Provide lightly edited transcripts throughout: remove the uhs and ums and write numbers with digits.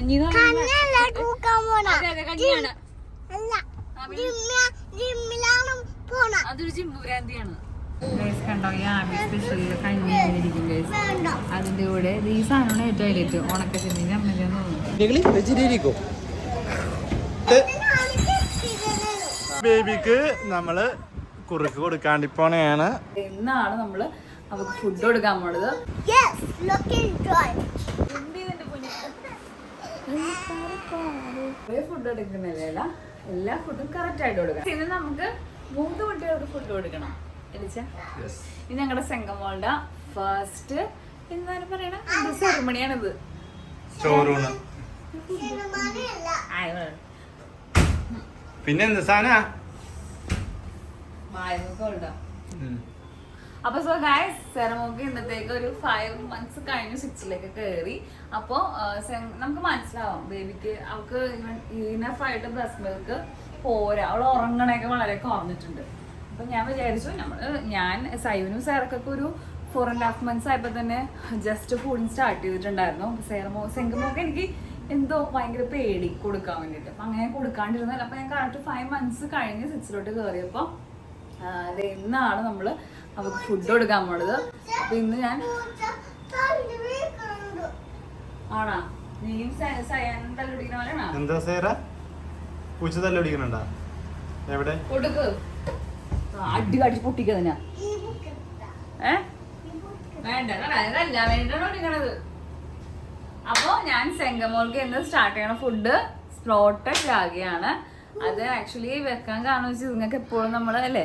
കഞ്ഞി കഞ്ഞിയാണ്. അതൊരു ജിമ്മ് ഭ്രാന്തിയാണ്. കണ്ടോ ഈ ആമി സ്പെഷ്യലിൽ കഞ്ഞി ഇരിക്കും ഗൈസ്. അതിന്റെ കൂടെ ഈ സാധനമാണ് ഏറ്റവും ഹൈലൈറ്റ്. ഉണക്കച്ചെമ്മീൻ അമ്മയ്ക്കാന്ന് തോന്നുന്നു. ബേബിക്ക് നമ്മള് കുറുക്ക് കൊടുക്കാണ്ടിപ്പോണെയാണ്. ഇന്നാണ് നമ്മള് അവർക്ക് ഫുഡ് കൊടുക്കാൻ പോണത്. ഫുഡ് കൊടുക്കുന്നില്ല, എല്ലാ ഫുഡും കറക്റ്റ് ആയിട്ട് കൊടുക്കണം. ഇന്ന് നമുക്ക് 3 കുട്ടികൾക്ക് ഫുഡ് കൊടുക്കണം. ഇത് ഞങ്ങളുടെ സെങ്കമോളുടെ ഫസ്റ്റ് എന്താണ് പറയണ സെറിമണിയാണിത്. പിന്നെ എന്ത് സാധന അപ്പൊ സോ ഗൈസ് സെറമോക്ക് ഇന്നത്തേക്ക് ഒരു 5 months കഴിഞ്ഞു 6ലേക്ക് കയറി. അപ്പൊ നമുക്ക് മനസ്സിലാവാം ബേബിക്ക് അവൾക്ക് ഇനഫ് ആയിട്ട് ബ്രസ്റ്റ് മിൽക്ക് പോരാ. അവൾ ഉറങ്ങണൊക്കെ വളരെ കുറഞ്ഞിട്ടുണ്ട്. അപ്പൊ ഞാൻ വിചാരിച്ചു ഞാൻ സൈവിനും സേറക്കൊക്കെ ഒരു 4.5 months ആയപ്പോ തന്നെ ജസ്റ്റ് ഫുഡിങ് സ്റ്റാർട്ട് ചെയ്തിട്ടുണ്ടായിരുന്നു. സെങ്കമോക്ക് എനിക്ക് എന്തോ ഭയങ്കര പേടി കൊടുക്കാൻ വേണ്ടിട്ട്. അപ്പൊ അങ്ങനെ കൊടുക്കാണ്ടിരുന്നല്ല. അപ്പൊ ഞാൻ കറക്റ്റ് 5 months കഴിഞ്ഞ് 6ലോട്ട് കയറിയപ്പോ ഇന്നാണ് നമ്മള് അവർക്ക് ഫുഡ് കൊടുക്കാൻ പോണത്. അപ്പൊ ഇന്ന് ഞാൻ ആണാ നീയും സയാനും തല്ലുപിടിക്കണ പോലെയാണോ? എന്താ സേറ പൂച്ച തല്ലുപിടിക്കണുണ്ടാ? എവിടെ കൊടുക്ക് അടി കടിച്ച് പൊട്ടിക്കതിനാ. വേണ്ട അതല്ല വേണ്ടോ ഇരിക്കണത്. അപ്പൊ ഞാൻ സെങ്കമോൾക്ക് ഇന്ന് സ്റ്റാർട്ട് ചെയ്യണ ഫുഡ് സ്പ്രോട്ടഡ് രാഗിയാണ്. അത് ആക്ച്വലി വെക്കാൻ കാരണം വെച്ചാൽ നിങ്ങൾക്ക് എപ്പോഴും നമ്മൾ അല്ലേ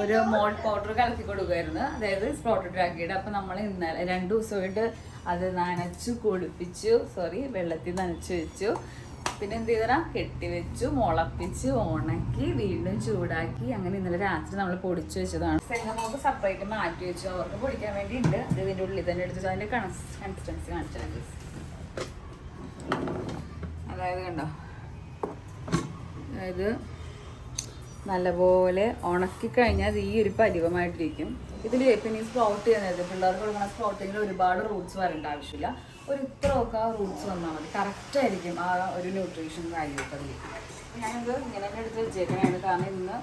ഒരു മോൾട്ട് പൗഡർ കലക്കി കൊടുക്കുമായിരുന്നു, അതായത് സ്പ്രോട്ടഡ് രാഗിയുടെ. അപ്പൊ നമ്മൾ ഇന്നലെ 2 ദിവസമായിട്ട് അത് നനച്ചു കുളിപ്പിച്ചു, വെള്ളത്തിൽ നനച്ചു വെച്ചു. പിന്നെ എന്ത് ചെയ്തരാ കെട്ടിവെച്ചു, മുളപ്പിച്ച് ഉണക്കി വീണ്ടും ചൂടാക്കി. അങ്ങനെ ഇന്നലെ രാത്രി നമ്മൾ പൊടിച്ചു വെച്ചതാണ്. സെങ്കമോൾക്ക് സെപ്പറേറ്റ് മാറ്റി വെച്ചു, അവർക്ക് പൊടിക്കാൻ വേണ്ടി ഉണ്ട്. അത് ഇതിൻ്റെ ഉള്ളിൽ തന്നെ എടുത്തു. അതിന്റെ കൺസിസ്റ്റൻസി കാണിച്ചാൽ അതായത് കണ്ടോ, അതായത് നല്ലപോലെ ഉണക്കി കഴിഞ്ഞാൽ ഈ ഒരു പരുവമായിട്ടിരിക്കും. ഇതിൽ പിന്നെ സ്പ്രൗട്ട് ചെയ്യുന്നത് പിള്ളേർക്ക് കൊടുക്കുന്ന സ്പ്രൗട്ടിങ്ങിൽ ഒരുപാട് റൂട്ട്സ് വരേണ്ട ആവശ്യമില്ല. ഒരു ഇത്രയൊക്കെ റൂട്ട്സ് വന്നാൽ മതി. കറക്റ്റ് ആയിരിക്കും ആ ഒരു ന്യൂട്രീഷൻ വാല്യൂ ഒക്കെ അതിൽ. ഞാനിത് ഇങ്ങനെ തന്നെ എടുത്ത് വെച്ചേക്കണതാണ്. കാരണം ഇന്ന്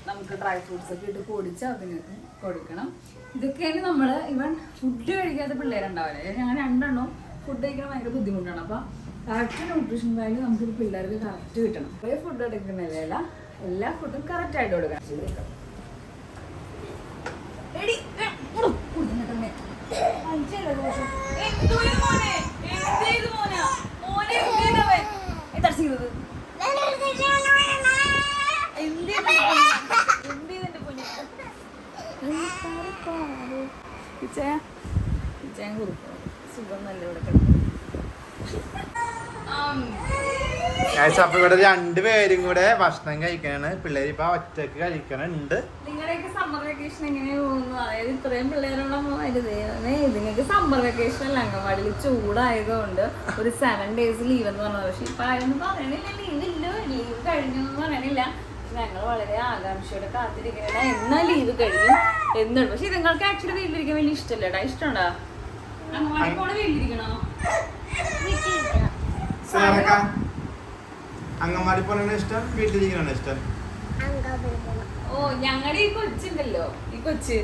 നമുക്ക് ഡ്രൈ ഫ്രൂട്ട്സ് ഒക്കെ ഇട്ട് പൊടിച്ച് അതിന് കൊടുക്കണം. ഇതൊക്കെയാണ് നമ്മൾ ഫുഡ് കഴിക്കാത്ത പിള്ളേരുണ്ടാവില്ല. ഞങ്ങൾ 2 എണ്ണം ഫുഡ് കഴിക്കാൻ ഭയങ്കര ബുദ്ധിമുട്ടാണ്. അപ്പം കറക്റ്റ് ന്യൂട്രീഷൻ വാല്യൂ നമുക്ക് പിള്ളേർക്ക് കറക്റ്റ് കിട്ടണം. കുറേ ഫുഡ് എടുക്കുന്നില്ല, എല്ലാ ഫുഡും കറക്റ്റ് ആയിട്ട് കൊടുക്കണം. സുഖം നല്ല ഇവിടെ അപ്പൊ ഇവിടെ 2 പേരും കൂടെ ഭക്ഷണം കഴിക്കാനാണ്. പിള്ളേര് ഇപ്പൊ ഒറ്റക്ക് കഴിക്കണുണ്ട്. നിങ്ങളുടെയൊക്കെ സമ്മർ വെക്കേഷൻ എങ്ങനെയാ പോകുന്നു? അതായത് ഇത്രയും പിള്ളേരുള്ള നിങ്ങൾക്ക് സമ്മർ വെക്കേഷൻ അല്ല, അംഗൻവാടിയിൽ ചൂടായതുകൊണ്ട് ഒരു 7 days ലീവ് എന്ന് പറഞ്ഞത്. പക്ഷെ ഇപ്പൊ ആരൊന്നും പറയണില്ല ലീവ് കഴിഞ്ഞു എന്ന് പറയണില്ല. ഞങ്ങൾ വളരെ ആകാംക്ഷയോടെ കാത്തിരിക്കണ എന്നാ ലീവ് കഴിയും എന്നുള്ളു. പക്ഷെ നിങ്ങൾക്ക് ആക്ച്വലി വീട്ടിലിരിക്കാൻ വലിയ ഇഷ്ടമല്ലേടാ? ഇഷ്ടമുണ്ടാ അംഗൻവാടി പോണ വീട്ടിലിരിക്കണോ? അംഗൻവാടി പോലാണ് ഇഷ്ടം, വീട്ടിലിരിക്കണോ ഇഷ്ടം? ഓ ഞങ്ങളുടെ ഈ കൊച്ചുണ്ടല്ലോ, ഈ കൊച്ച്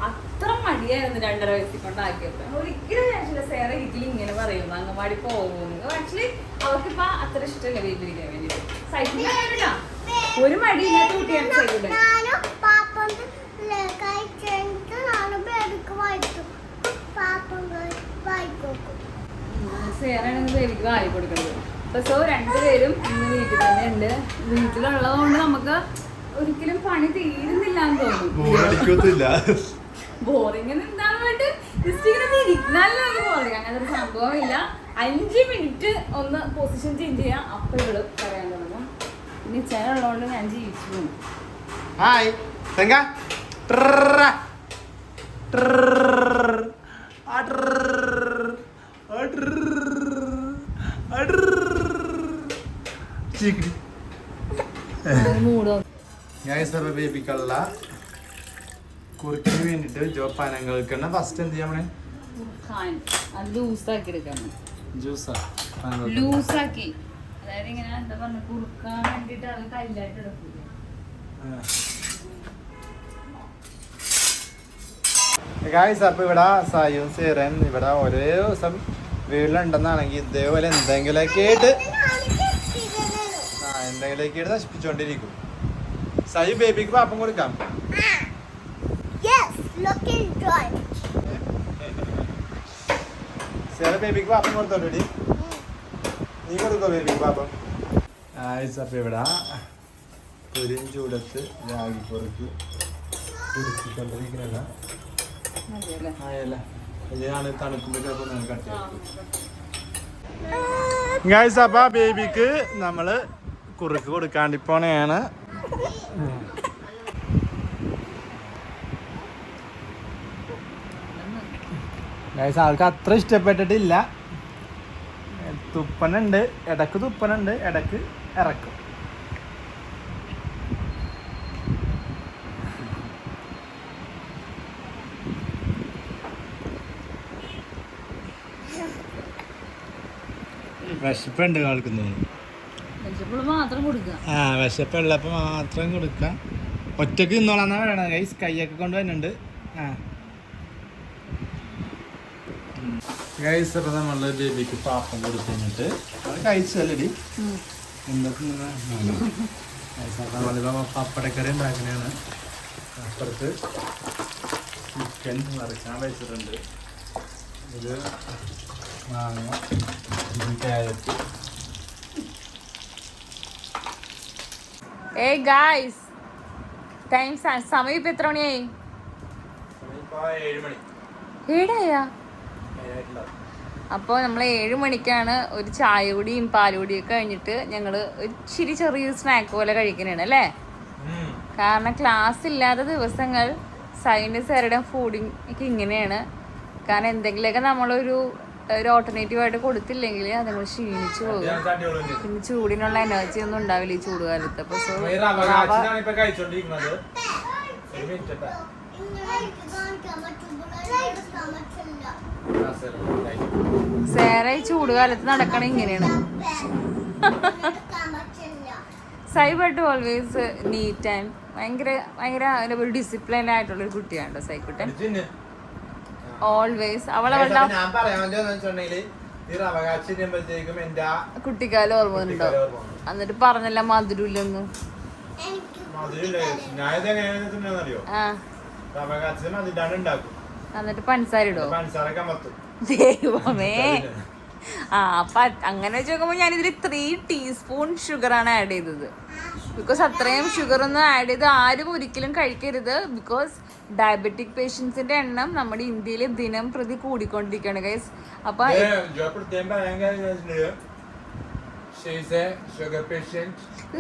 അത്ര മടിയായിരുന്നു 2.5 വയസ്സിൽ കൊണ്ടാക്കിയപ്പോ. ഒരിക്കലും വിചാരിച്ചില്ല സേറ വീട്ടിൽ ഇങ്ങനെ പറയുന്നു അംഗൻവാടി പോകുന്നു. ആക്ച്വലി അവർക്കിപ്പോ അത്ര ഇഷ്ടമല്ല വീട്ടിലിരിക്കാൻ വേണ്ടിട്ട്. സൈക്കിളില്ല ഒരു മടിയില്ലാത്ത കുട്ടിയാണ് സൈക്കിൾ. സേറയാണെങ്കിൽ ബേബിക്ക് വാരി കൊടുക്കുന്നത്. അപ്പൊ സോ 2 പേരും ഇന്ന് വീട്ടിൽ തന്നെ ഉണ്ട്. വീട്ടിലുള്ളത് കൊണ്ട് നമുക്ക് ഒരിക്കലും പണി തീരുന്നില്ല എന്ന് തോന്നുന്നു. ബോറിംഗ് എന്താണ് വേണ്ട നല്ല ബോറിംഗ്, അങ്ങനത്തെ ഒരു സംഭവമില്ല. 5 minute ഒന്ന് പൊസിഷൻ ചേഞ്ച് ചെയ്യാം, അപ്പൊ ഇവള് പറയാൻ തുടങ്ങും. പിന്നെ ചേനുള്ളതുകൊണ്ട് ഞാൻ ജീവിച്ചു പോകും. ബേബിക്കുള്ള കുറുക്കിന് വേണ്ടിട്ട് ജോപ്പാനങ്ങൾക്ക് ഫസ്റ്റ് എന്ത് ചെയ്യാൻ ജ്യൂസാക്കി എടുക്കാം. ജ്യൂസാ ലൂസാക്കി, അതായത് ഇങ്ങനെ എന്താ പറഞ്ഞ കുറുക്കാൻ വേണ്ടിട്ട് അത് കല്ലായിട്ട് എടുക്കൂല. അപ്പൊ ഇവിടെ സായും സീറൻ ഇവിടെ ഒരേ ദിവസം വീട്ടിലുണ്ടെന്നാണെങ്കിൽ ഇതേപോലെ എന്തെങ്കിലുമൊക്കെ ആയിട്ട് നശിപ്പിച്ചോണ്ടിരിക്കും. സായി ബേബിക്ക് പാപ്പം കൊടുക്കാം. സീറ ബേബിക്ക് പാപ്പം കൊടുത്തോടി. നീ കൊടുക്കോ ബേബിക്ക് പാപ്പം? അപ്പൊ ഇവിടെ പൊരിയും ചൂടത്ത് രാഗി പൊറുക്ക് കുടിക്കൊണ്ടിരിക്കണല്ല. അപ്പൊ ബേബിക്ക് നമ്മള് കുറുക്ക് കൊടുക്കാണ്ടി പോണെയാണ്. ആൾക്ക് അത്ര ഇഷ്ടപ്പെട്ടിട്ടില്ല. തുപ്പനുണ്ട്, ഇടക്ക് തുപ്പനുണ്ട്, ഇടക്ക് ഇറക്കും. വിശപ്പുണ്ട് ആൾക്കുന്നു. വിശപ്പുള്ളപ്പോ മാത്രം കൊടുക്കാം. ഒറ്റക്ക് തിന്നോളാന്നാ വേണം ഗൈസ്. കൈയൊക്കെ കൊണ്ട് വരുന്നുണ്ട്. ഗൈസ് അപ്പൊ നമ്മള് ബേബിക്ക് പാപ്പം കൊടുത്തിട്ട് അത് കഴിച്ചല്ലടി. പപ്പടക്കറി ഉണ്ടാക്കണാണ്. അപ്പുറത്ത് ചിക്കൻ വറുക്കാൻ വെച്ചിട്ടുണ്ട്. ഇത് മാങ്ങ, ക്യാരറ്റ്. സമയം ഇപ്പൊ എത്ര മണിയായി? 7 മണി. 7 അപ്പോൾ നമ്മൾ 7 മണിക്കാണ് ഒരു ചായ കുടിയും പാലുകുടിയും ഒക്കെ കഴിഞ്ഞിട്ട് ഞങ്ങള് ഇച്ചിരി ചെറിയൊരു സ്നാക്ക് പോലെ കഴിക്കണാണ് അല്ലേ? കാരണം ക്ലാസ് ഇല്ലാത്ത ദിവസങ്ങൾ സൈൻസ് സാറുടെ ഫുഡിങ് ഒക്കെ ഇങ്ങനെയാണ്. കാരണം എന്തെങ്കിലുമൊക്കെ നമ്മളൊരു ഓൾട്ടർനേറ്റീവായിട്ട് കൊടുത്തില്ലെങ്കിൽ അതുങ്ങൾ ക്ഷീണിച്ചു പോകും. പിന്നെ ചൂടിനുള്ള എനർജി ഒന്നും ഉണ്ടാവില്ല ഈ ചൂടുകാലത്ത്. അപ്പൊ സേറ ഈ ചൂടുകാലത്ത് നടക്കണ ഇങ്ങനെയാണ്. സൈ ബട്ട് ഓൾവേസ് നീറ്റ് ആൻഡ് ഭയങ്കര ഒരു ഡിസിപ്ലിൻ ആയിട്ടുള്ള ഒരു കുട്ടിയാണ് സൈക്കുട്ടൻ. ഓൾവേസ് അവളവളുടെ കുട്ടിക്കാലം ഓർമ്മ ഉണ്ടോ? എന്നിട്ട് പറഞ്ഞല്ല മധുരമില്ലെന്ന്. എന്നിട്ട് പഞ്ചസാര ഇടോ? ദൈവമേ. അപ്പൊ അങ്ങനെ നോക്കുമ്പോ ഞാനിതിൽ 3 ടീസ്പൂൺ ഷുഗർ ആണ് ആഡ് ചെയ്തത്. ബിക്കോസ് അത്രയും ഷുഗർ ഒന്നും ആഡ് ചെയ്ത് ആരും ഒരിക്കലും കഴിക്കരുത്. ബിക്കോസ് ഡയബറ്റിക് പേഷ്യൻസിന്റെ എണ്ണം നമ്മുടെ ഇന്ത്യയിൽ ദിനം പ്രതി കൂടിക്കൊണ്ടിരിക്കുകയാണ് ഗൈസ്. അപ്പൊ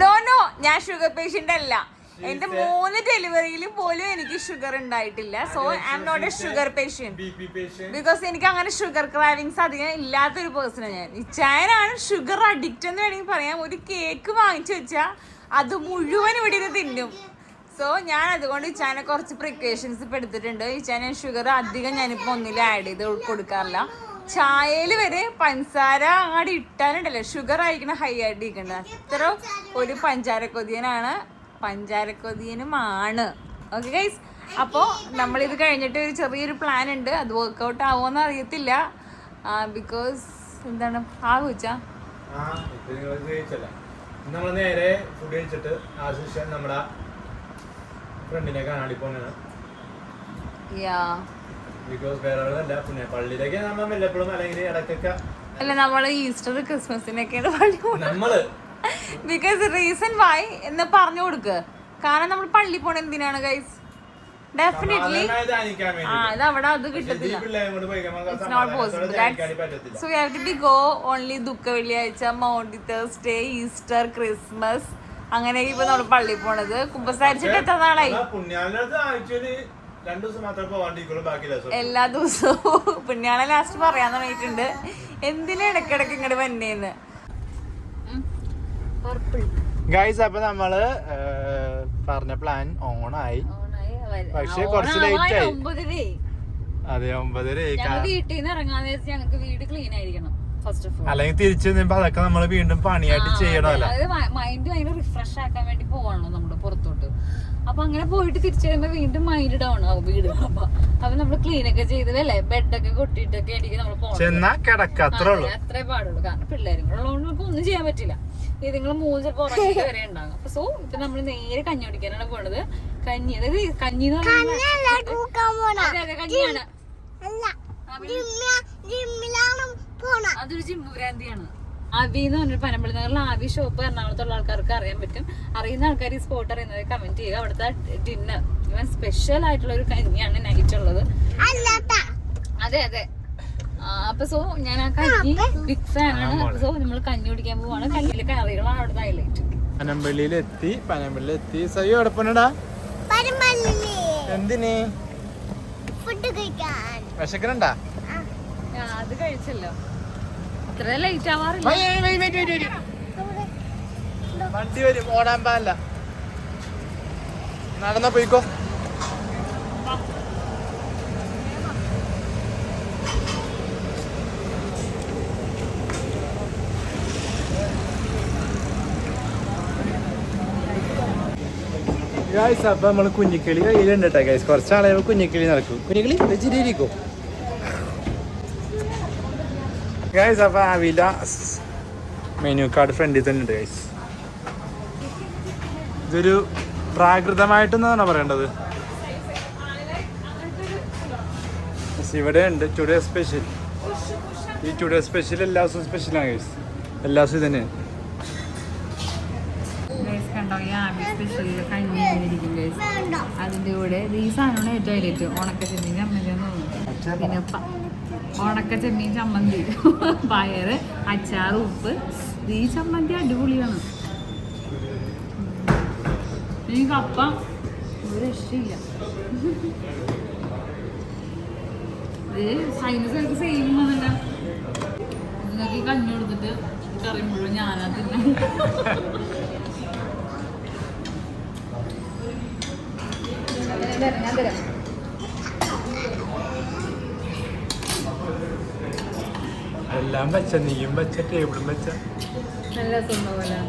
നോ ഞാൻ ഷുഗർ പേഷ്യന്റ് അല്ല. എന്റെ 3 ഡെലിവറിയിലും പോലും എനിക്ക് ഷുഗർ ഉണ്ടായിട്ടില്ല. So I am not a sugar patient. Because എനിക്ക് അങ്ങനെ ഷുഗർ ക്രാവിങ്സ് അധികം ഇല്ലാത്തൊരു പേഴ്സണാണ് ഞാൻ. ഇച്ചായനാണ് ഷുഗർ അഡിക്റ്റ് എന്ന് വേണമെങ്കിൽ പറയാം. ഒരു കേക്ക് വാങ്ങിച്ചു വെച്ചാൽ അത് മുഴുവൻ ഇവിടെ നിന്ന് തിന്നും. സോ ഞാൻ അതുകൊണ്ട് ഇച്ചാനെ കുറച്ച് പ്രിക്കോഷൻസ് ഇപ്പം എടുത്തിട്ടുണ്ട്. ഇച്ചാനെ ഷുഗർ അധികം ഞാനിപ്പോൾ ഒന്നിലും ആഡ് ചെയ്ത് കൊടുക്കാറില്ല. ചായയിൽ വരെ പഞ്ചസാര അങ്ങോട്ട് ഇട്ടാനുണ്ടല്ലോ, ഷുഗർ ആയിരിക്കണം ഹൈ ആയിട്ട് ഇരിക്കേണ്ടത്. അത്ര ഒരു പഞ്ചാരക്കൊതിയനുമാണ്. ഓക്കെ ഗൈസ്, അപ്പോൾ നമ്മളിത് കഴിഞ്ഞിട്ട് ഒരു ചെറിയൊരു പ്ലാൻ ഉണ്ട്. അത് വർക്കൗട്ട് ആവുമെന്ന് അറിയത്തില്ല. ബിക്കോസ് എന്താണ് ആഘോഷിച്ചാ നമ്മൾ നേരെ ഫുഡ് കഴിച്ചിട്ട് ആശിഷൻ നമ്മുടെ ഫ്രണ്ടിനെ കാണാടി പോണാണ്. ബിക്കോസ് വേറെ പിന്നെ പള്ളിയിലേക്ക് നമ്മൾ വല്ലപ്പോഴും അല്ലെങ്കിൽ ഇടയ്ക്കൊക്കെ അല്ല നമ്മള് ഈസ്റ്റർ ക്രിസ്മസിനൊക്കെയാണ് പള്ളി നമ്മള്. ബിക്കോസ് റീസൺ വൈ എന്ന് പറഞ്ഞു കൊടുക്ക്. കാരണം നമ്മൾ പള്ളി പോണ എന്തിനാണ് ഗൈസ്? ഡെഫിനറ്റ്ലി ഇത് അവിടെ അത് കിട്ടത്തില്ല. It's not possible. So you have to go only ദുഃഖ വെള്ളിയാഴ്ച, മൗണ്ടി തേഴ്സ്ഡേ, ഈസ്റ്റർ, ക്രിസ്മസ്, അങ്ങനെയൊക്കെ ഇപ്പൊ നമ്മൾ പള്ളി പോണത്. കുമ്പസാരിച്ചിട്ട് എത്ര നാളായി? എല്ലാ ദിവസവും പുണ്യാളെ ലാസ്റ്റ് പറയാൻ തുടങ്ങിയിട്ടുണ്ട്. എന്തിനാ ഇടക്കിടക്ക് ഇങ്ങോട്ട് വന്നേന്ന്. ഗൈസ് അപ്പൊ നമ്മള് പറഞ്ഞ പ്ലാൻ ഓണായി. പക്ഷെ കുറച്ച് ലേറ്റ് ആയി. 9:30. അതെ 9:30. വീട്ടിൽ നിന്ന് ഇറങ്ങാന്ന് വെച്ചാൽ ഞങ്ങൾക്ക് വീട് ക്ലീൻ ആയിരിക്കണം. First of all. അല്ലെങ്കിൽ തിരിച്ചു വരുമ്പോ അതൊക്കെ നമ്മൾ വീണ്ടും പണിയായിട്ട് ചെയ്യണമല്ലോ. അതായത് മൈൻഡ് ഭയങ്കര റിഫ്രഷ് ആക്കാൻ വേണ്ടി പോവാണല്ലോ നമ്മള് പുറത്തോട്ട്. അപ്പൊ അങ്ങനെ പോയിട്ട് തിരിച്ചു വരുമ്പോ വീണ്ടും മൈൻഡ് ഡൗൺ ആവും വീട്. അപ്പൊ നമ്മള് ക്ലീൻ ഒക്കെ ചെയ്ത് അല്ലേ ബെഡൊക്കെ കൊട്ടിട്ടൊക്കെ ആയിരിക്കും നമ്മൾ പോകണം. അത്രേ പാടുള്ളൂ. കാരണം പിള്ളേരും കൂടെ ഉള്ളതുകൊണ്ട് നമുക്ക് ഒന്നും ചെയ്യാൻ പറ്റില്ല. നിങ്ങൾ 3 ചിലപ്പോ ഉറങ്ങിട്ട് വരെ ഉണ്ടാകും. അപ്പൊ സോ ഇപ്പൊ നമ്മള് നേരെ കഞ്ഞി കുടിക്കാനാണ് പോണത്. കഞ്ഞി, അതായത് കഞ്ഞി എന്ന് പറയുന്നത് അതെ കഞ്ഞിയാണ്. അതൊരു ജിമ്മ് ഭ്രാന്തിയാണ്. ആവി എന്ന് പറഞ്ഞൊരു പനമ്പള്ളി നഗറിലെ ആവി ഷോപ്പ് എറണാകുളത്തുള്ള ആൾക്കാർക്ക് അറിയാൻ പറ്റും. അറിയുന്ന ആൾക്കാർ ഈ സ്പോട്ട് അറിയുന്നത് കമന്റ് ചെയ്യുക. അവിടുത്തെ ഡിന്നർ ഇവൻ സ്പെഷ്യൽ ആയിട്ടുള്ള ഒരു കഞ്ഞിയാണ് നൈറ്റ് ഉള്ളത്. അതെ അതെ. അപ്പൊ സോ ഞാൻ ആ കഞ്ഞി ബിഗ് ഫാൻ ആണ്. സോ നമ്മൾ കഞ്ഞി കുടിക്കാൻ പോവാണ്. കഞ്ഞിയിലെ കറികളാണ് അവിടുത്തെ ഹൈലൈറ്റ്. പനമ്പള്ളിയിലെത്തി. സയ്യോ എടപ്പനടാ എന്തിന് വിശക്കണണ്ടാ? അത് കഴിച്ചല്ലോ. അത്ര ലേറ്റ് ആവാറില്ല. വണ്ടി വരും, ഓടാൻ പാടില്ല. നടന്നാ പോയിക്കോ. ഗൈസ് അപ്പൊ നമ്മള് കുഞ്ഞിക്കിളി കയ്യിലുണ്ട് കേട്ടോ ഗൈസ്. കുറച്ചാളെ കുഞ്ഞിക്കിളി നടക്കും. കുഞ്ഞിക്കിളി വെച്ചിട്ടിരിക്കോ ഗൈസ്. അപ്പൊ ആവില മെനു കാർഡ് ഫ്രണ്ടിൽ തന്നെ ഉണ്ട് ഗൈസ്. ഇതൊരു പ്രാകൃതമായിട്ടെന്നാണ് പറയേണ്ടത്. ഇവിടെ ഉണ്ട് ടുഡേ സ്പെഷ്യൽ. ഈ ടുഡേ സ്പെഷ്യൽ എല്ലാ ദിവസവും സ്പെഷ്യലാണ് ഗൈസ്. എല്ലാ ദിവസവും തന്നെ അതിന്റെ കൂടെ ഈ സാധനമാണ് ഏറ്റവും ഹൈലൈറ്റ്. ഉണക്ക ചെമ്മീൻ ചമ്മന്തി പിന്നെ ഉണക്ക ചെമ്മീൻ ചമ്മന്തി, പയറ്, അച്ചാറ്, ഉപ്പ്. ഈ ചമ്മന്തി അടിപൊളിയാണ്. ഈ കപ്പ ഒരു രക്ഷയില്ല. ഇത് സൈനസ് സെയിം വന്നല്ല. നിങ്ങൾക്ക് ഈ കഞ്ഞി കൊടുത്തിട്ട് കറി മുഴുവൻ ഞാനാ തിന്നാ. ഞാൻ തരാം. എല്ലാം വെച്ച, നീയും വെച്ച, ടേബിളും വെച്ച. നല്ല രസം പോലെ.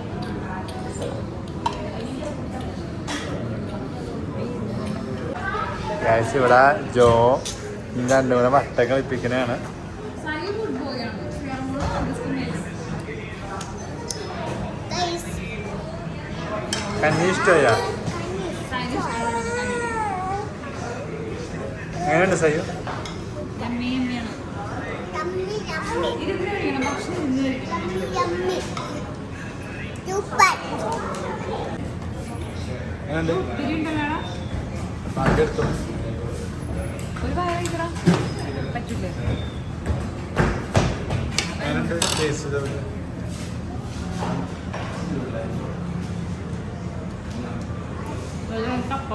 ഇവിടെ ജോ രണ്ടും കൂടെ വട്ട കളിപ്പിക്കണാണ്. കഞ്ഞി ഇഷ്ടമാ? എങ്ങനെയുണ്ട് സയ്യോ? പങ്കെടുത്തു. പറ്റൂലേ? എങ്ങനെയുണ്ട് ടേസ്റ്റ്? കപ്പ